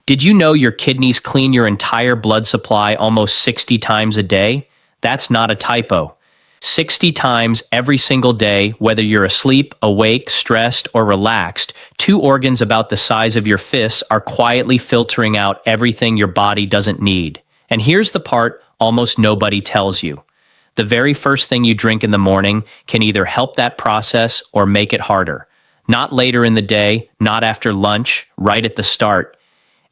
Did you know your kidneys clean your entire blood supply almost 60 times a day? That's not a typo. 60 times every single day, whether you're asleep, awake, stressed, or relaxed, two organs about the size of your fists are quietly filtering out everything your body doesn't need. And here's the part almost nobody tells you. The very first thing you drink in the morning can either help that process or make it harder. Not later in the day, not after lunch, right at the start.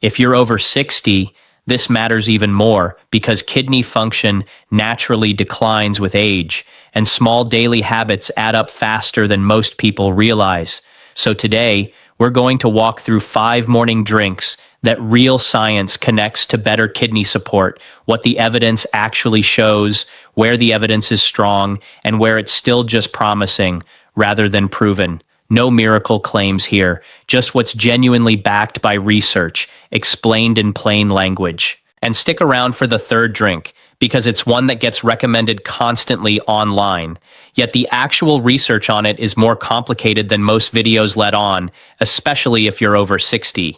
If you're over 60, this matters even more because kidney function naturally declines with age, and small daily habits add up faster than most people realize. So today, we're going to walk through 5 morning drinks that real science connects to better kidney support, what the evidence actually shows, where the evidence is strong, and where it's still just promising rather than proven. No miracle claims here, just what's genuinely backed by research, explained in plain language. And stick around for the third drink, because it's one that gets recommended constantly online. Yet the actual research on it is more complicated than most videos let on, especially if you're over 60.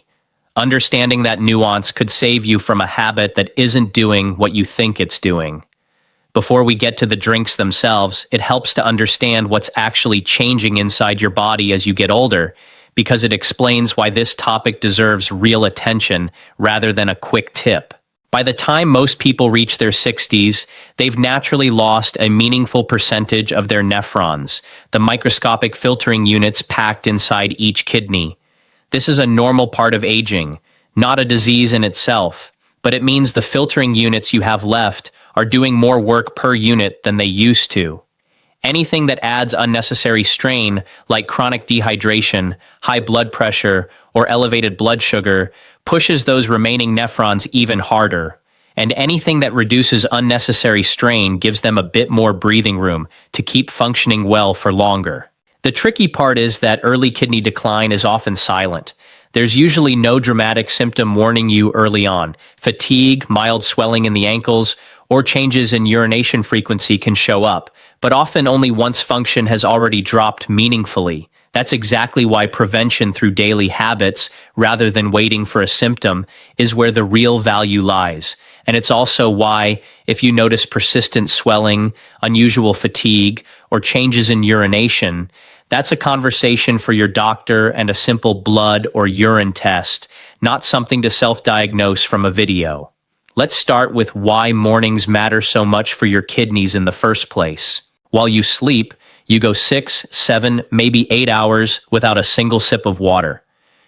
Understanding that nuance could save you from a habit that isn't doing what you think it's doing. Before we get to the drinks themselves, it helps to understand what's actually changing inside your body as you get older, because it explains why this topic deserves real attention rather than a quick tip. By the time most people reach their 60s, they've naturally lost a meaningful percentage of their nephrons, the microscopic filtering units packed inside each kidney. This is a normal part of aging, not a disease in itself, but it means the filtering units you have left are doing more work per unit than they used to. Anything that adds unnecessary strain, like chronic dehydration, high blood pressure, or elevated blood sugar, pushes those remaining nephrons even harder. And anything that reduces unnecessary strain gives them a bit more breathing room to keep functioning well for longer. The tricky part is that early kidney decline is often silent. There's usually no dramatic symptom warning you early on. Fatigue, mild swelling in the ankles, or changes in urination frequency can show up, but often only once function has already dropped meaningfully. That's exactly why prevention through daily habits, rather than waiting for a symptom, is where the real value lies. And it's also why, if you notice persistent swelling, unusual fatigue, or changes in urination, that's a conversation for your doctor and a simple blood or urine test, not something to self-diagnose from a video. Let's start with why mornings matter so much for your kidneys in the first place. While you sleep, you go 6, 7, maybe 8 hours without a single sip of water.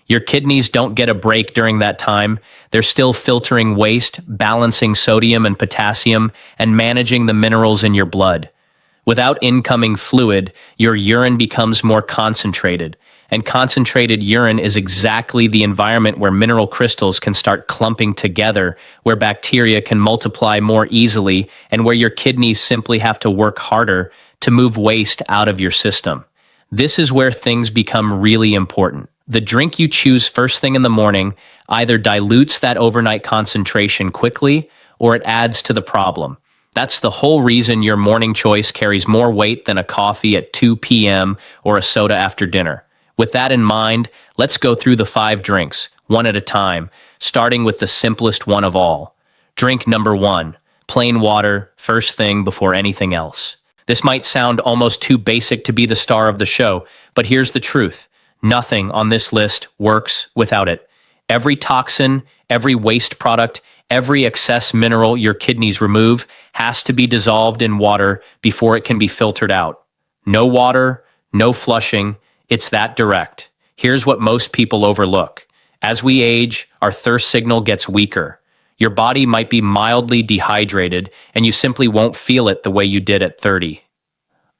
Your kidneys don't get a break during that time. They're still filtering waste, balancing sodium and potassium, and managing the minerals in your blood. Without incoming fluid, your urine becomes more concentrated, and concentrated urine is exactly the environment where mineral crystals can start clumping together, where bacteria can multiply more easily, and where your kidneys simply have to work harder to move waste out of your system. This is where things become really important. The drink you choose first thing in the morning either dilutes that overnight concentration quickly, or it adds to the problem. That's the whole reason your morning choice carries more weight than a coffee at 2 p.m. or a soda after dinner. With that in mind, let's go through the 5 drinks, one at a time, starting with the simplest one of all. Drink number 1, plain water, first thing before anything else. This might sound almost too basic to be the star of the show, but here's the truth. Nothing on this list works without it. Every toxin, every waste product, every excess mineral your kidneys remove has to be dissolved in water before it can be filtered out. No water, no flushing. It's that direct. Here's what most people overlook. As we age, our thirst signal gets weaker. Your body might be mildly dehydrated, and you simply won't feel it the way you did at 30.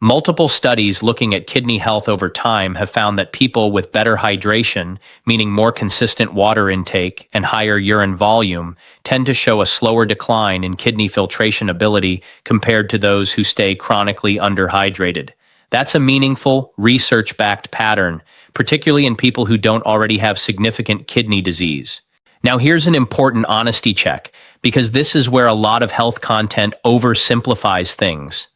Multiple studies looking at kidney health over time have found that people with better hydration, meaning more consistent water intake and higher urine volume, tend to show a slower decline in kidney filtration ability compared to those who stay chronically underhydrated. That's a meaningful, research-backed pattern, particularly in people who don't already have significant kidney disease. Now here's an important honesty check, because this is where a lot of health content oversimplifies things.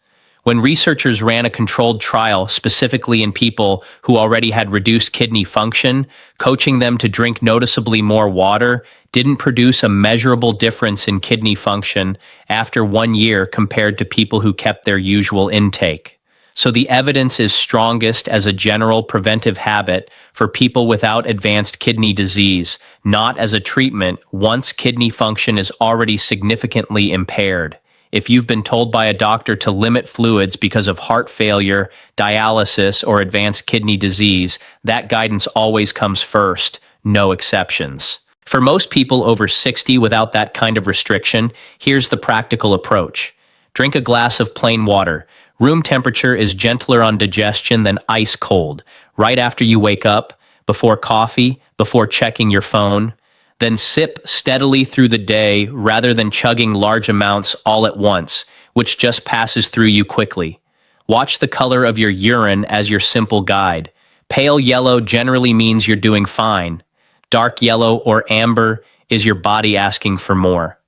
When researchers ran a controlled trial specifically in people who already had reduced kidney function, coaching them to drink noticeably more water didn't produce a measurable difference in kidney function after 1 year compared to people who kept their usual intake. So the evidence is strongest as a general preventive habit for people without advanced kidney disease, not as a treatment once kidney function is already significantly impaired. If you've been told by a doctor to limit fluids because of heart failure, dialysis, or advanced kidney disease, that guidance always comes first, no exceptions. For most people over 60 without that kind of restriction, here's the practical approach. Drink a glass of plain water. Room temperature is gentler on digestion than ice cold. Right after you wake up, before coffee, before checking your phone. Then sip steadily through the day rather than chugging large amounts all at once, which just passes through you quickly. Watch the color of your urine as your simple guide. Pale yellow generally means you're doing fine. Dark yellow or amber is your body asking for more.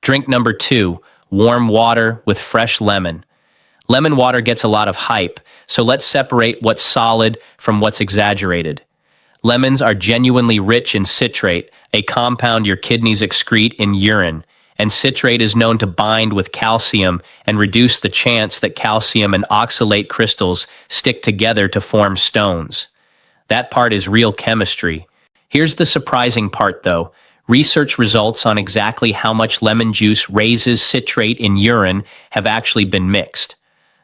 Drink number 2, warm water with fresh lemon. Lemon water gets a lot of hype, so let's separate what's solid from what's exaggerated. Lemons are genuinely rich in citrate, a compound your kidneys excrete in urine, and citrate is known to bind with calcium and reduce the chance that calcium and oxalate crystals stick together to form stones. That part is real chemistry. Here's the surprising part, though. Research results on exactly how much lemon juice raises citrate in urine have actually been mixed.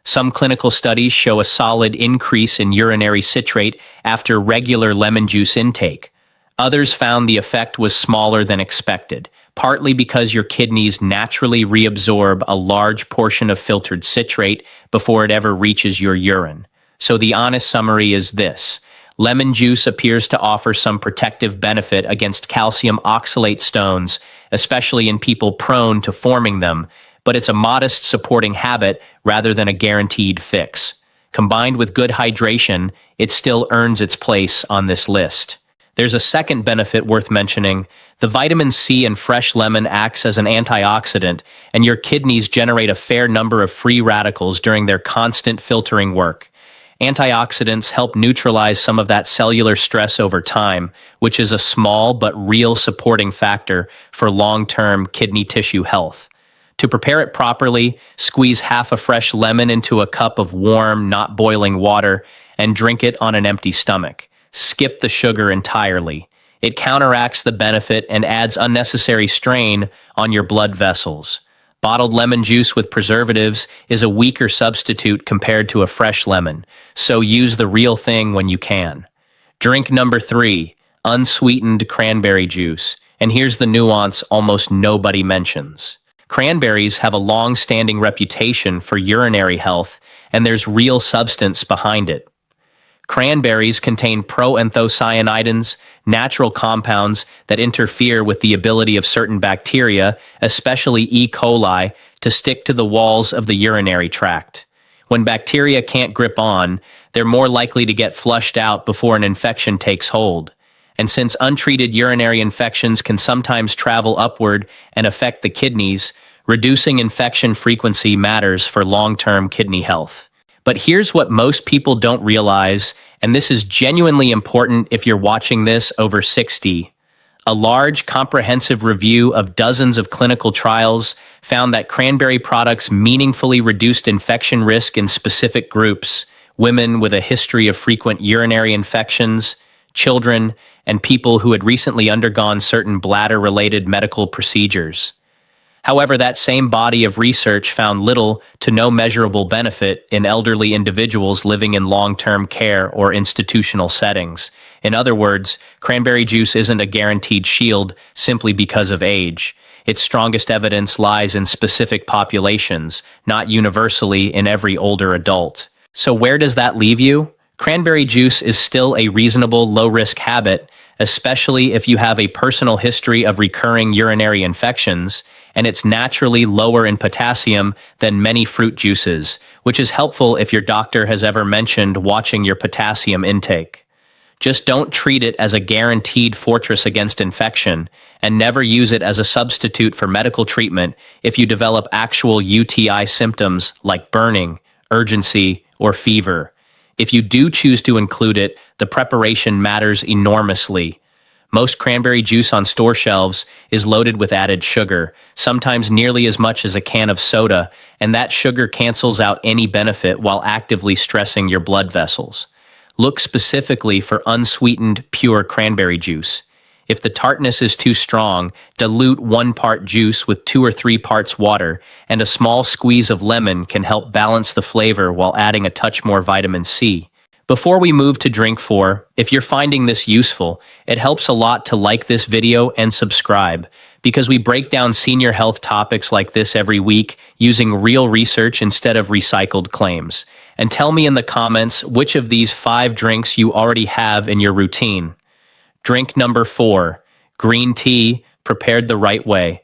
Some clinical studies show a solid increase in urinary citrate after regular lemon juice intake. Others found the effect was smaller than expected, partly because your kidneys naturally reabsorb a large portion of filtered citrate before it ever reaches your urine. So the honest summary is this. Lemon juice appears to offer some protective benefit against calcium oxalate stones, especially in people prone to forming them, but it's a modest supporting habit rather than a guaranteed fix. Combined with good hydration, it still earns its place on this list. There's a second benefit worth mentioning. The vitamin C in fresh lemon acts as an antioxidant, and your kidneys generate a fair number of free radicals during their constant filtering work. Antioxidants help neutralize some of that cellular stress over time, which is a small but real supporting factor for long-term kidney tissue health. To prepare it properly, squeeze half a fresh lemon into a cup of warm, not boiling water and drink it on an empty stomach. Skip the sugar entirely. It counteracts the benefit and adds unnecessary strain on your blood vessels. Bottled lemon juice with preservatives is a weaker substitute compared to a fresh lemon, so use the real thing when you can. Drink number 3, unsweetened cranberry juice. And here's the nuance almost nobody mentions. Cranberries have a long-standing reputation for urinary health, and there's real substance behind it. Cranberries contain proanthocyanidins, natural compounds that interfere with the ability of certain bacteria, especially E. coli, to stick to the walls of the urinary tract. When bacteria can't grip on, they're more likely to get flushed out before an infection takes hold. And since untreated urinary infections can sometimes travel upward and affect the kidneys, reducing infection frequency matters for long-term kidney health. But here's what most people don't realize, and this is genuinely important if you're watching this over 60. A large, comprehensive review of dozens of clinical trials found that cranberry products meaningfully reduced infection risk in specific groups: women with a history of frequent urinary infections, children, and people who had recently undergone certain bladder-related medical procedures. However, that same body of research found little to no measurable benefit in elderly individuals living in long-term care or institutional settings. In other words, cranberry juice isn't a guaranteed shield simply because of age. Its strongest evidence lies in specific populations, not universally in every older adult. So where does that leave you? Cranberry juice is still a reasonable low-risk habit, especially if you have a personal history of recurring urinary infections, and it's naturally lower in potassium than many fruit juices, which is helpful if your doctor has ever mentioned watching your potassium intake. Just don't treat it as a guaranteed fortress against infection, and never use it as a substitute for medical treatment if you develop actual UTI symptoms like burning, urgency, or fever. If you do choose to include it, the preparation matters enormously. Most cranberry juice on store shelves is loaded with added sugar, sometimes nearly as much as a can of soda, and that sugar cancels out any benefit while actively stressing your blood vessels. Look specifically for unsweetened, pure cranberry juice. If the tartness is too strong, dilute 1 part juice with 2 or 3 parts water, and a small squeeze of lemon can help balance the flavor while adding a touch more vitamin C. Before we move to drink 4, if you're finding this useful, it helps a lot to like this video and subscribe, because we break down senior health topics like this every week using real research instead of recycled claims. And tell me in the comments which of these 5 drinks you already have in your routine. Drink number 4, green tea prepared the right way.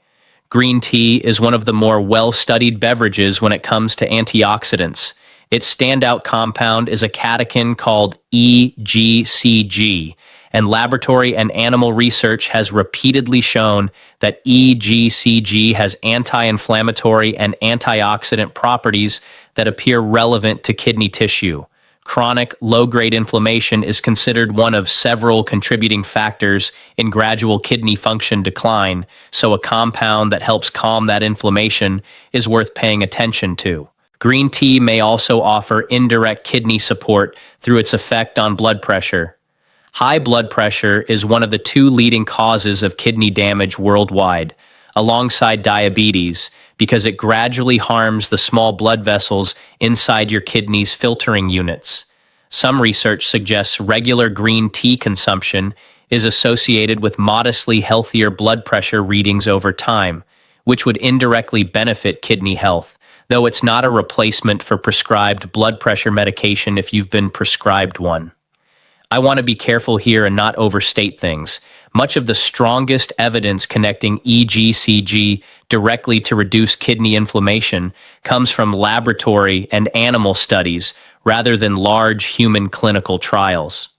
Green tea is one of the more well-studied beverages when it comes to antioxidants. Its standout compound is a catechin called EGCG, and laboratory and animal research has repeatedly shown that EGCG has anti-inflammatory and antioxidant properties that appear relevant to kidney tissue. Chronic, low-grade inflammation is considered one of several contributing factors in gradual kidney function decline, so a compound that helps calm that inflammation is worth paying attention to. Green tea may also offer indirect kidney support through its effect on blood pressure. High blood pressure is one of the 2 leading causes of kidney damage worldwide, alongside diabetes, because it gradually harms the small blood vessels inside your kidney's filtering units. Some research suggests regular green tea consumption is associated with modestly healthier blood pressure readings over time, which would indirectly benefit kidney health, though it's not a replacement for prescribed blood pressure medication if you've been prescribed one. I want to be careful here and not overstate things. Much of the strongest evidence connecting EGCG directly to reduce kidney inflammation comes from laboratory and animal studies rather than large human clinical trials.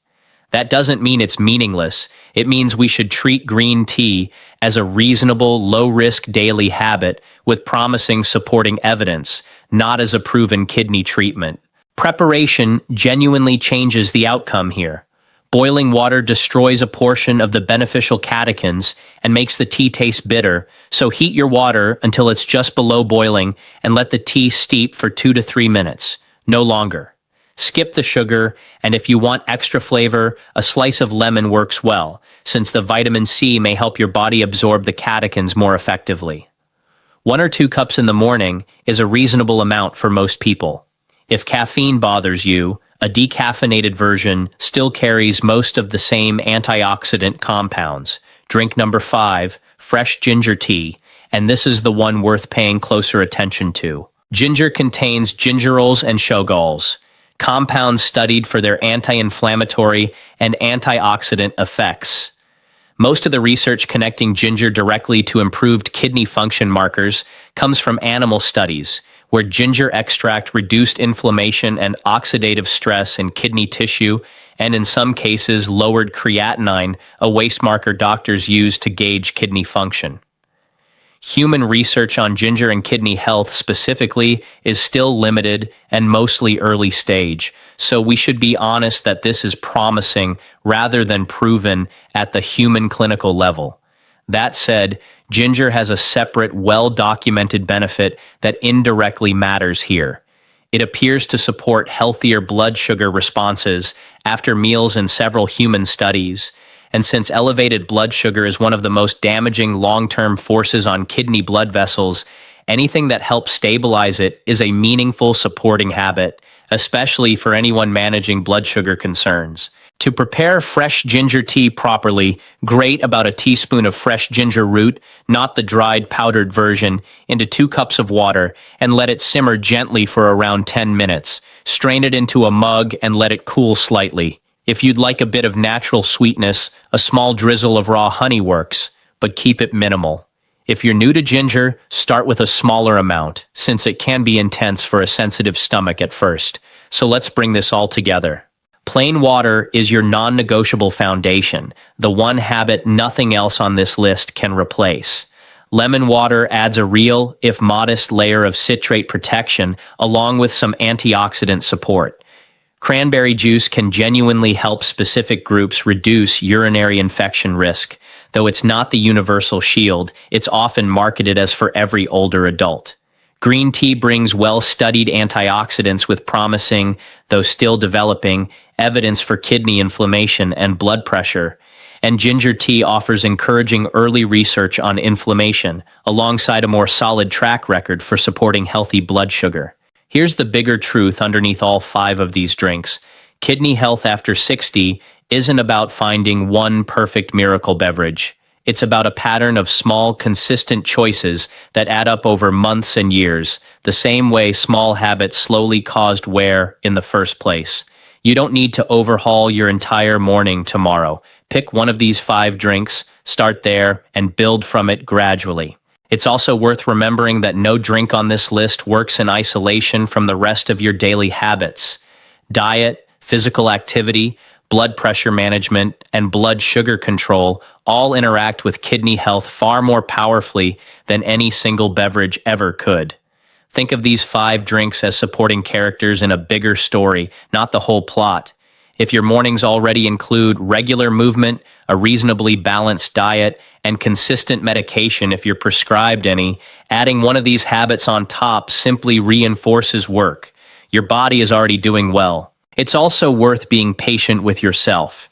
That doesn't mean it's meaningless. It means we should treat green tea as a reasonable, low-risk daily habit with promising supporting evidence, not as a proven kidney treatment. Preparation genuinely changes the outcome here. Boiling water destroys a portion of the beneficial catechins and makes the tea taste bitter, so heat your water until it's just below boiling and let the tea steep for 2 to 3 minutes, no longer. Skip the sugar, and if you want extra flavor, a slice of lemon works well, since the vitamin C may help your body absorb the catechins more effectively. 1 or 2 cups in the morning is a reasonable amount for most people. If caffeine bothers you, a decaffeinated version still carries most of the same antioxidant compounds. Drink number 5, fresh ginger tea, and this is the one worth paying closer attention to. Ginger contains gingerols and shogols, compounds studied for their anti-inflammatory and antioxidant effects. Most of the research connecting ginger directly to improved kidney function markers comes from animal studies, where ginger extract reduced inflammation and oxidative stress in kidney tissue, and in some cases lowered creatinine, a waste marker doctors use to gauge kidney function. Human research on ginger and kidney health specifically is still limited and mostly early stage, so we should be honest that this is promising rather than proven at the human clinical level. That said, ginger has a separate, well-documented benefit that indirectly matters here. It appears to support healthier blood sugar responses after meals in several human studies, and since elevated blood sugar is one of the most damaging long-term forces on kidney blood vessels, anything that helps stabilize it is a meaningful supporting habit, especially for anyone managing blood sugar concerns. To prepare fresh ginger tea properly, grate about a teaspoon of fresh ginger root, not the dried powdered version, into 2 cups of water and let it simmer gently for around 10 minutes. Strain it into a mug and let it cool slightly. If you'd like a bit of natural sweetness, a small drizzle of raw honey works, but keep it minimal. If you're new to ginger, start with a smaller amount, since it can be intense for a sensitive stomach at first. So let's bring this all together. Plain water is your non-negotiable foundation, the one habit nothing else on this list can replace. Lemon water adds a real, if modest, layer of citrate protection along with some antioxidant support. Cranberry juice can genuinely help specific groups reduce urinary infection risk. Though it's not the universal shield, it's often marketed as for every older adult. Green tea brings well-studied antioxidants with promising, though still developing, evidence for kidney inflammation and blood pressure. And ginger tea offers encouraging early research on inflammation, alongside a more solid track record for supporting healthy blood sugar. Here's the bigger truth underneath all 5 of these drinks. Kidney health after 60 isn't about finding one perfect miracle beverage. It's about a pattern of small, consistent choices that add up over months and years, the same way small habits slowly caused wear in the first place. You don't need to overhaul your entire morning tomorrow. Pick one of these 5 drinks, start there, and build from it gradually. It's also worth remembering that no drink on this list works in isolation from the rest of your daily habits. Diet, physical activity, blood pressure management, and blood sugar control all interact with kidney health far more powerfully than any single beverage ever could. Think of these 5 drinks as supporting characters in a bigger story, not the whole plot. If your mornings already include regular movement, a reasonably balanced diet, and consistent medication if you're prescribed any, adding one of these habits on top simply reinforces work. Your body is already doing well. It's also worth being patient with yourself.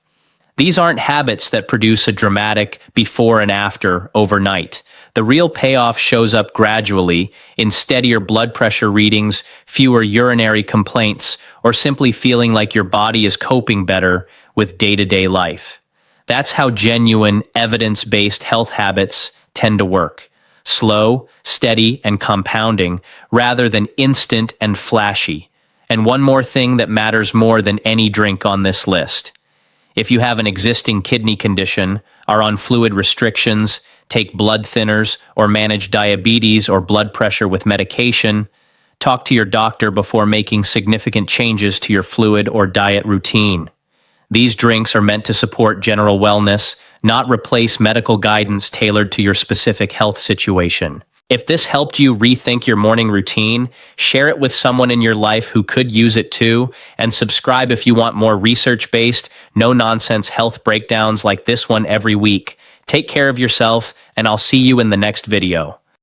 These aren't habits that produce a dramatic before and after overnight. The real payoff shows up gradually in steadier blood pressure readings, fewer urinary complaints, or simply feeling like your body is coping better with day-to-day life. That's how genuine, evidence-based health habits tend to work. Slow, steady, and compounding, rather than instant and flashy. And one more thing that matters more than any drink on this list. If you have an existing kidney condition, are on fluid restrictions, take blood thinners, or manage diabetes or blood pressure with medication, talk to your doctor before making significant changes to your fluid or diet routine. These drinks are meant to support general wellness, not replace medical guidance tailored to your specific health situation. If this helped you rethink your morning routine, share it with someone in your life who could use it too, and subscribe if you want more research-based, no-nonsense health breakdowns like this one every week. Take care of yourself, and I'll see you in the next video.